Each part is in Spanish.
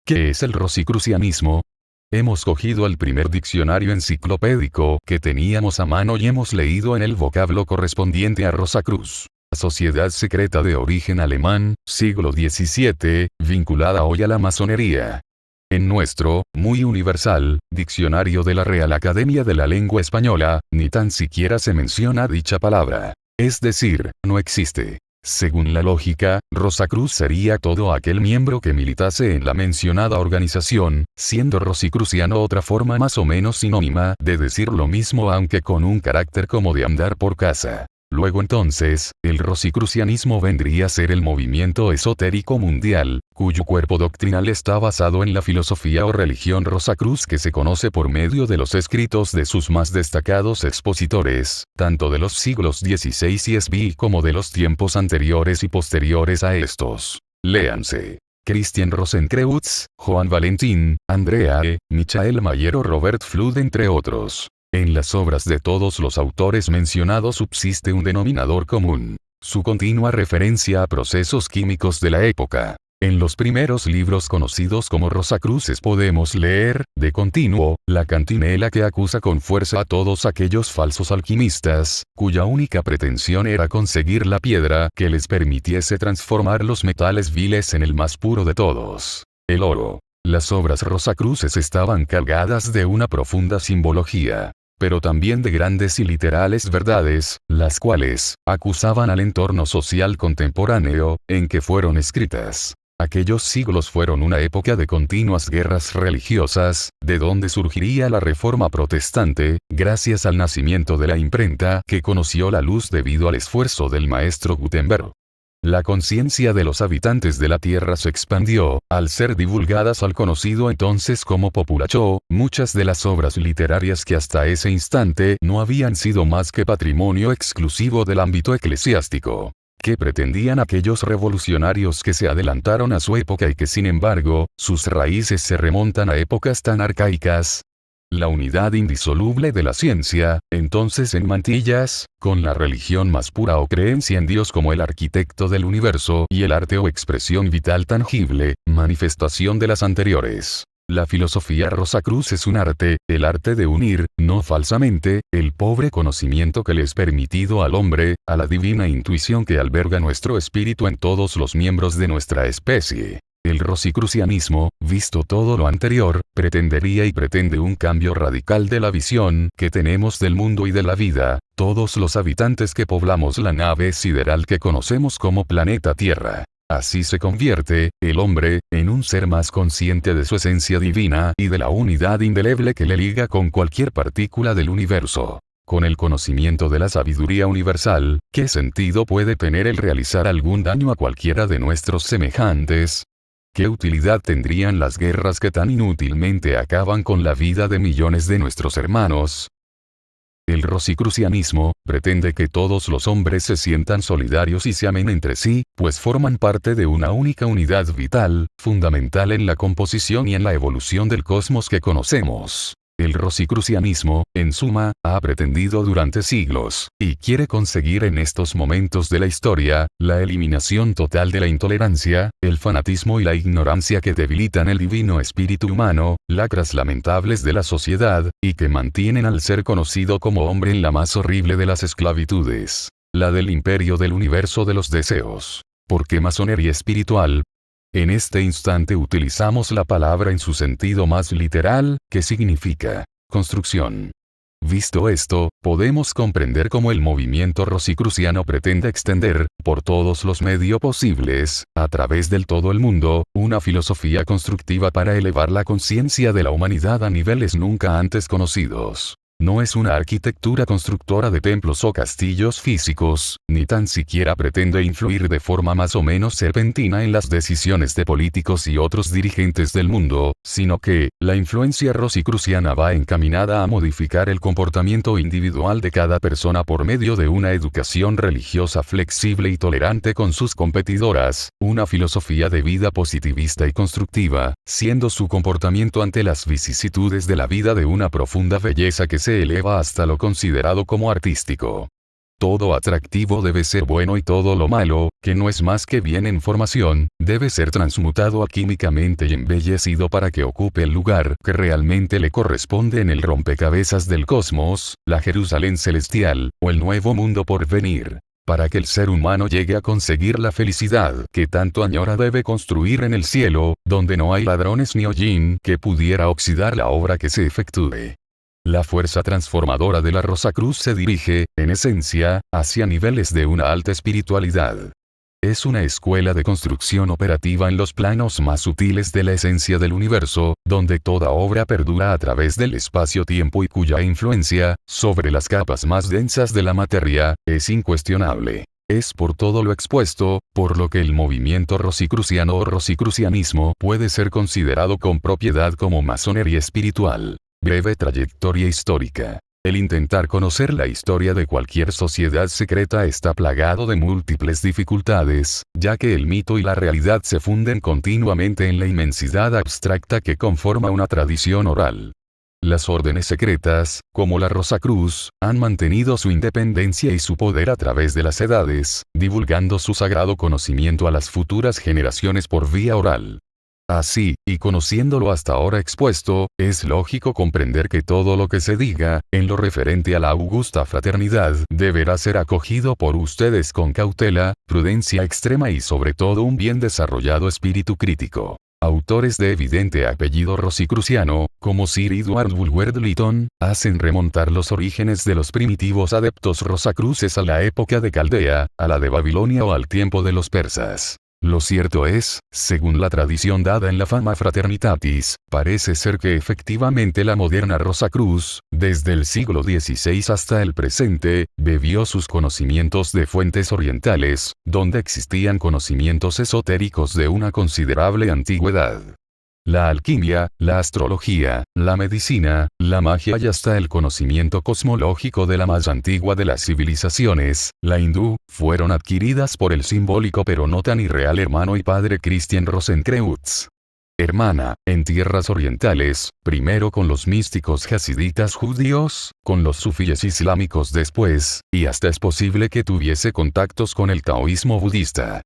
¿Qué es el rosicrucianismo? Hemos cogido el primer diccionario enciclopédico que teníamos a mano y hemos leído en el vocablo correspondiente a Rosacruz. Sociedad secreta de origen alemán, siglo XVII, vinculada hoy a la masonería. En nuestro, muy universal, diccionario de la Real Academia de la Lengua Española, ni tan siquiera se menciona dicha palabra. Es decir, no existe. Según la lógica, Rosacruz sería todo aquel miembro que militase en la mencionada organización, siendo rosicruciano otra forma más o menos sinónima de decir lo mismo aunque con un carácter como de andar por casa. Luego entonces, el rosicrucianismo vendría a ser el movimiento esotérico mundial, cuyo cuerpo doctrinal está basado en la filosofía o religión Rosacruz que se conoce por medio de los escritos de sus más destacados expositores, tanto de los siglos XVI y XVI como de los tiempos anteriores y posteriores a estos. Léanse. Christian Rosenkreutz, Joan Valentín, Andrea E., Michael Mayer o Robert Flood entre otros. En las obras de todos los autores mencionados subsiste un denominador común: su continua referencia a procesos químicos de la época. En los primeros libros conocidos como Rosacruces podemos leer, de continuo, la cantinela que acusa con fuerza a todos aquellos falsos alquimistas, cuya única pretensión era conseguir la piedra que les permitiese transformar los metales viles en el más puro de todos, el oro. Las obras Rosacruces estaban cargadas de una profunda simbología, pero también de grandes y literales verdades, las cuales acusaban al entorno social contemporáneo en que fueron escritas. Aquellos siglos fueron una época de continuas guerras religiosas, de donde surgiría la Reforma Protestante, gracias al nacimiento de la imprenta que conoció la luz debido al esfuerzo del maestro Gutenberg. La conciencia de los habitantes de la Tierra se expandió, al ser divulgadas al conocido entonces como populacho, muchas de las obras literarias que hasta ese instante no habían sido más que patrimonio exclusivo del ámbito eclesiástico. ¿Qué pretendían aquellos revolucionarios que se adelantaron a su época y que sin embargo, sus raíces se remontan a épocas tan arcaicas? La unidad indisoluble de la ciencia, entonces en mantillas, con la religión más pura o creencia en Dios como el arquitecto del universo y el arte o expresión vital tangible, manifestación de las anteriores. La filosofía Rosacruz es un arte, el arte de unir, no falsamente, el pobre conocimiento que le es permitido al hombre, a la divina intuición que alberga nuestro espíritu en todos los miembros de nuestra especie. El rosicrucianismo, visto todo lo anterior, pretendería y pretende un cambio radical de la visión que tenemos del mundo y de la vida, todos los habitantes que poblamos la nave sideral que conocemos como planeta Tierra. Así se convierte, el hombre, en un ser más consciente de su esencia divina y de la unidad indeleble que le liga con cualquier partícula del universo. Con el conocimiento de la sabiduría universal, ¿qué sentido puede tener el realizar algún daño a cualquiera de nuestros semejantes? ¿Qué utilidad tendrían las guerras que tan inútilmente acaban con la vida de millones de nuestros hermanos? El rosicrucianismo pretende que todos los hombres se sientan solidarios y se amen entre sí, pues forman parte de una única unidad vital, fundamental en la composición y en la evolución del cosmos que conocemos. El rosicrucianismo, en suma, ha pretendido durante siglos, y quiere conseguir en estos momentos de la historia, la eliminación total de la intolerancia, el fanatismo y la ignorancia que debilitan el divino espíritu humano, lacras lamentables de la sociedad, y que mantienen al ser conocido como hombre en la más horrible de las esclavitudes, la del imperio del universo de los deseos. ¿Por qué masonería espiritual? En este instante utilizamos la palabra en su sentido más literal, que significa construcción. Visto esto, podemos comprender cómo el movimiento rosicruciano pretende extender, por todos los medios posibles, a través del todo el mundo, una filosofía constructiva para elevar la conciencia de la humanidad a niveles nunca antes conocidos. No es una arquitectura constructora de templos o castillos físicos, ni tan siquiera pretende influir de forma más o menos serpentina en las decisiones de políticos y otros dirigentes del mundo, sino que, la influencia rosicruciana va encaminada a modificar el comportamiento individual de cada persona por medio de una educación religiosa flexible y tolerante con sus competidoras, una filosofía de vida positivista y constructiva, siendo su comportamiento ante las vicisitudes de la vida de una profunda belleza que se eleva hasta lo considerado como artístico. Todo atractivo debe ser bueno y todo lo malo, que no es más que bien en formación, debe ser transmutado químicamente y embellecido para que ocupe el lugar que realmente le corresponde en el rompecabezas del cosmos, la Jerusalén celestial, o el nuevo mundo por venir. Para que el ser humano llegue a conseguir la felicidad que tanto añora debe construir en el cielo, donde no hay ladrones ni hollín que pudiera oxidar la obra que se efectúe. La fuerza transformadora de la Rosacruz se dirige, en esencia, hacia niveles de una alta espiritualidad. Es una escuela de construcción operativa en los planos más sutiles de la esencia del universo, donde toda obra perdura a través del espacio-tiempo y cuya influencia, sobre las capas más densas de la materia, es incuestionable. Es por todo lo expuesto, por lo que el movimiento rosicruciano o rosicrucianismo puede ser considerado con propiedad como masonería espiritual. Breve trayectoria histórica. El intentar conocer la historia de cualquier sociedad secreta está plagado de múltiples dificultades, ya que el mito y la realidad se funden continuamente en la inmensidad abstracta que conforma una tradición oral. Las órdenes secretas, como la Rosacruz, han mantenido su independencia y su poder a través de las edades, divulgando su sagrado conocimiento a las futuras generaciones por vía oral. Así, y conociéndolo hasta ahora expuesto, es lógico comprender que todo lo que se diga, en lo referente a la augusta fraternidad, deberá ser acogido por ustedes con cautela, prudencia extrema y sobre todo un bien desarrollado espíritu crítico. Autores de evidente apellido rosicruciano, como Sir Edward Bulwer-Lytton, hacen remontar los orígenes de los primitivos adeptos rosacruces a la época de Caldea, a la de Babilonia o al tiempo de los persas. Lo cierto es, según la tradición dada en la Fama Fraternitatis, parece ser que efectivamente la moderna Rosacruz, desde el siglo XVI hasta el presente, bebió sus conocimientos de fuentes orientales, donde existían conocimientos esotéricos de una considerable antigüedad. La alquimia, la astrología, la medicina, la magia y hasta el conocimiento cosmológico de la más antigua de las civilizaciones, la hindú, fueron adquiridas por el simbólico pero no tan irreal hermano y padre Christian Rosenkreutz. Hermana, en tierras orientales, primero con los místicos hasiditas judíos, con los sufíes islámicos después, y hasta es posible que tuviese contactos con el taoísmo budista.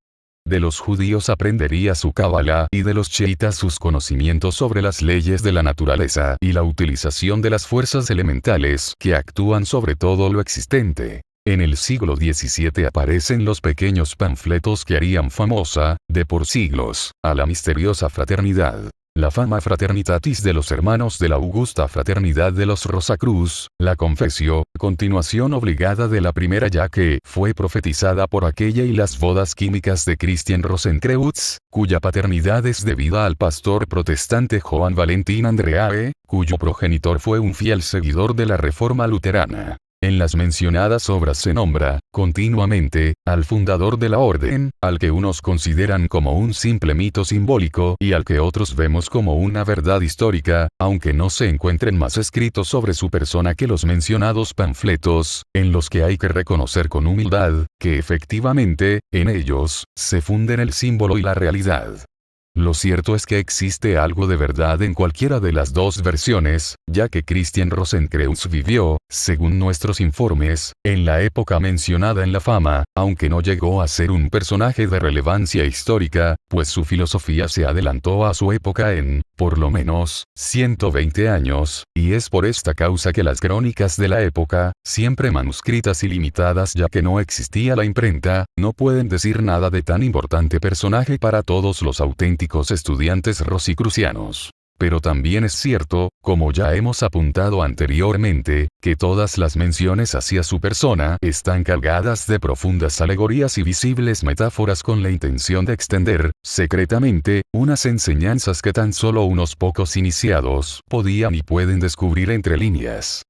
De los judíos aprendería su cábala y de los chiitas sus conocimientos sobre las leyes de la naturaleza y la utilización de las fuerzas elementales que actúan sobre todo lo existente. En el siglo XVII aparecen los pequeños panfletos que harían famosa, de por siglos, a la misteriosa fraternidad. La Fama Fraternitatis de los hermanos de la Augusta Fraternidad de los Rosacruz, la Confessio, continuación obligada de la primera ya que fue profetizada por aquella y las bodas químicas de Christian Rosenkreutz, cuya paternidad es debida al pastor protestante Johann Valentin Andreae, cuyo progenitor fue un fiel seguidor de la Reforma luterana. En las mencionadas obras se nombra, continuamente, al fundador de la orden, al que unos consideran como un simple mito simbólico y al que otros vemos como una verdad histórica, aunque no se encuentren más escritos sobre su persona que los mencionados panfletos, en los que hay que reconocer con humildad, que efectivamente, en ellos, se funden el símbolo y la realidad. Lo cierto es que existe algo de verdad en cualquiera de las dos versiones, ya que Christian Rosenkreutz vivió, según nuestros informes, en la época mencionada en la Fama, aunque no llegó a ser un personaje de relevancia histórica, pues su filosofía se adelantó a su época en, por lo menos, 120 años, y es por esta causa que las crónicas de la época, siempre manuscritas y limitadas ya que no existía la imprenta, no pueden decir nada de tan importante personaje para todos los auténticos estudiantes rosicrucianos. Pero también es cierto, como ya hemos apuntado anteriormente, que todas las menciones hacia su persona están cargadas de profundas alegorías y visibles metáforas con la intención de extender, secretamente, unas enseñanzas que tan solo unos pocos iniciados podían y pueden descubrir entre líneas.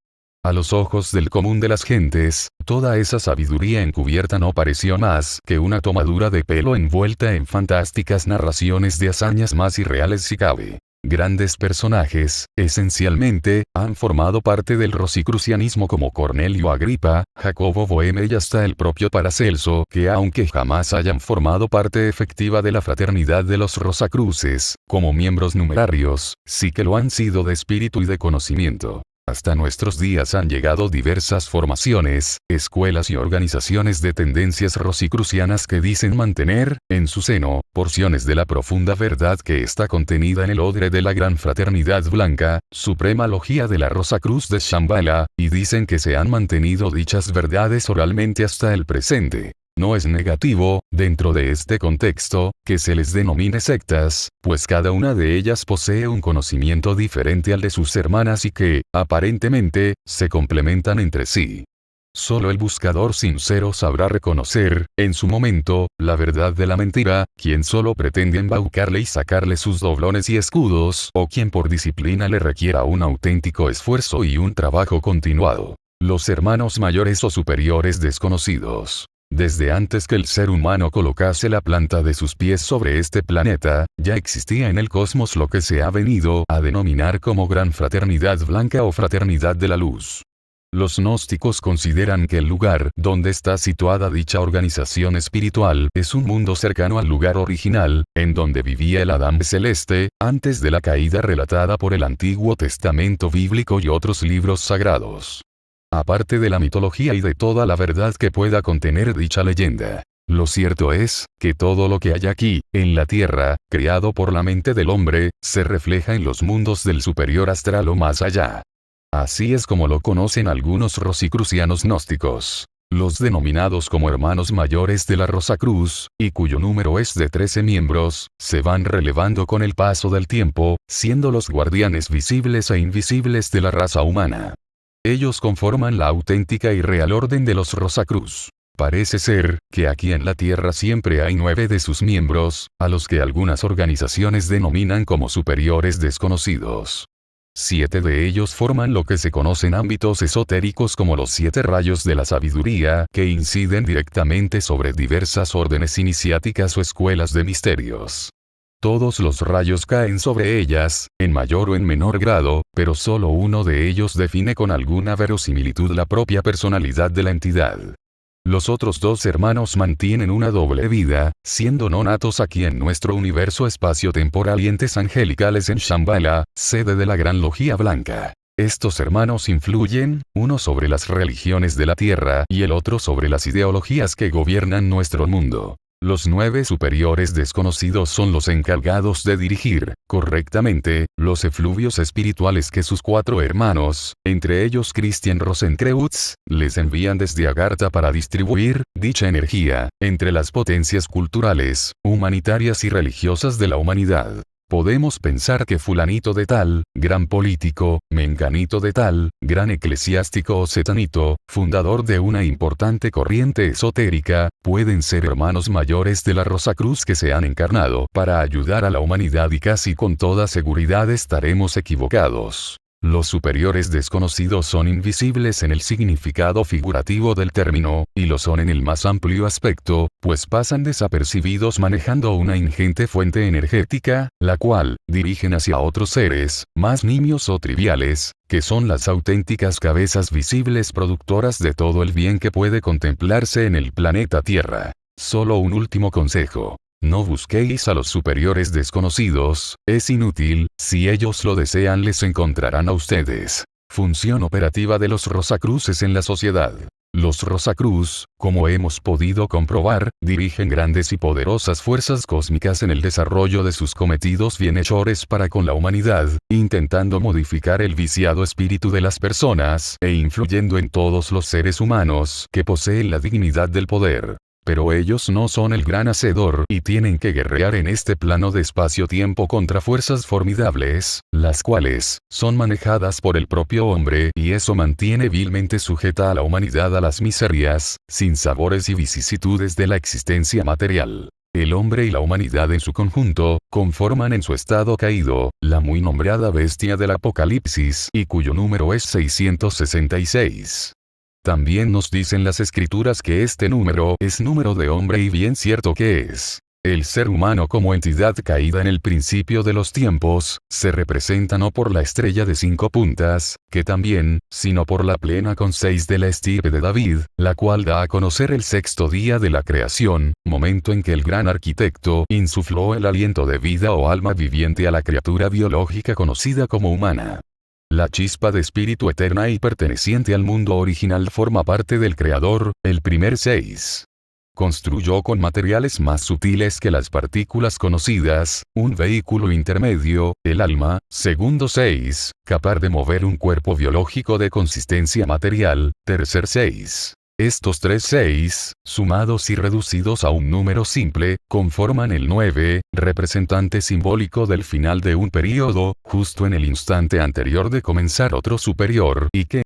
A los ojos del común de las gentes, toda esa sabiduría encubierta no pareció más que una tomadura de pelo envuelta en fantásticas narraciones de hazañas más irreales si cabe. Grandes personajes, esencialmente, han formado parte del rosicrucianismo como Cornelio Agripa, Jacobo Boehme y hasta el propio Paracelso, que aunque jamás hayan formado parte efectiva de la fraternidad de los Rosacruces, como miembros numerarios, sí que lo han sido de espíritu y de conocimiento. Hasta nuestros días han llegado diversas formaciones, escuelas y organizaciones de tendencias rosicrucianas que dicen mantener, en su seno, porciones de la profunda verdad que está contenida en el odre de la Gran Fraternidad Blanca, Suprema Logia de la Rosacruz de Shambhala, y dicen que se han mantenido dichas verdades oralmente hasta el presente. No es negativo, dentro de este contexto, que se les denomine sectas, pues cada una de ellas posee un conocimiento diferente al de sus hermanas y que, aparentemente, se complementan entre sí. Solo el buscador sincero sabrá reconocer, en su momento, la verdad de la mentira, quien solo pretende embaucarle y sacarle sus doblones y escudos, o quien por disciplina le requiera un auténtico esfuerzo y un trabajo continuado. Los hermanos mayores o superiores desconocidos. Desde antes que el ser humano colocase la planta de sus pies sobre este planeta, ya existía en el cosmos lo que se ha venido a denominar como Gran Fraternidad Blanca o Fraternidad de la Luz. Los gnósticos consideran que el lugar donde está situada dicha organización espiritual es un mundo cercano al lugar original, en donde vivía el Adán celeste, antes de la caída relatada por el Antiguo Testamento bíblico y otros libros sagrados. Aparte de la mitología y de toda la verdad que pueda contener dicha leyenda, lo cierto es, que todo lo que hay aquí, en la Tierra, creado por la mente del hombre, se refleja en los mundos del superior astral o más allá. Así es como lo conocen algunos rosicrucianos gnósticos, los denominados como hermanos mayores de la Rosacruz, y cuyo número es de 13 miembros, se van relevando con el paso del tiempo, siendo los guardianes visibles e invisibles de la raza humana. Ellos conforman la auténtica y real orden de los Rosacruz. Parece ser, que aquí en la Tierra siempre hay 9 de sus miembros, a los que algunas organizaciones denominan como superiores desconocidos. 7 de ellos forman lo que se conocen ámbitos esotéricos como los 7 rayos de la sabiduría, que inciden directamente sobre diversas órdenes iniciáticas o escuelas de misterios. Todos los rayos caen sobre ellas, en mayor o en menor grado, pero solo uno de ellos define con alguna verosimilitud la propia personalidad de la entidad. Los otros 2 hermanos mantienen una doble vida, siendo no natos aquí en nuestro universo espacio-temporal y entes angelicales en Shambhala, sede de la Gran Logia Blanca. Estos hermanos influyen, uno sobre las religiones de la Tierra y el otro sobre las ideologías que gobiernan nuestro mundo. Los 9 superiores desconocidos son los encargados de dirigir, correctamente, los efluvios espirituales que sus 4 hermanos, entre ellos Christian Rosenkreutz, les envían desde Agartha para distribuir, dicha energía, entre las potencias culturales, humanitarias y religiosas de la humanidad. Podemos pensar que fulanito de tal, gran político, menganito de tal, gran eclesiástico o setanito, fundador de una importante corriente esotérica, pueden ser hermanos mayores de la Rosacruz que se han encarnado para ayudar a la humanidad y casi con toda seguridad estaremos equivocados. Los superiores desconocidos son invisibles en el significado figurativo del término, y lo son en el más amplio aspecto, pues pasan desapercibidos manejando una ingente fuente energética, la cual dirigen hacia otros seres, más nimios o triviales, que son las auténticas cabezas visibles productoras de todo el bien que puede contemplarse en el planeta Tierra. Solo un último consejo. No busquéis a los superiores desconocidos, es inútil, si ellos lo desean les encontrarán a ustedes. Función operativa de los Rosacruces en la sociedad. Los Rosacruz, como hemos podido comprobar, dirigen grandes y poderosas fuerzas cósmicas en el desarrollo de sus cometidos bienhechores para con la humanidad, intentando modificar el viciado espíritu de las personas, e influyendo en todos los seres humanos que poseen la dignidad del poder. Pero ellos no son el gran hacedor y tienen que guerrear en este plano de espacio-tiempo contra fuerzas formidables, las cuales son manejadas por el propio hombre y eso mantiene vilmente sujeta a la humanidad a las miserias, sinsabores y vicisitudes de la existencia material. El hombre y la humanidad en su conjunto, conforman en su estado caído, la muy nombrada bestia del Apocalipsis y cuyo número es 666. También nos dicen las escrituras que este número es número de hombre y bien cierto que es. El ser humano como entidad caída en el principio de los tiempos, se representa no por la estrella de 5 puntas, que también, sino por la plena con 6 de la estirpe de David, la cual da a conocer el 6º día de la creación, momento en que el gran arquitecto insufló el aliento de vida o alma viviente a la criatura biológica conocida como humana. La chispa de espíritu eterna y perteneciente al mundo original forma parte del Creador, el primer 6. Construyó con materiales más sutiles que las partículas conocidas, un vehículo intermedio, el alma, segundo 6, capaz de mover un cuerpo biológico de consistencia material, tercer 6. Estos tres 6, sumados y reducidos a un número simple, conforman el 9, representante simbólico del final de un período, justo en el instante anterior de comenzar otro superior, y que,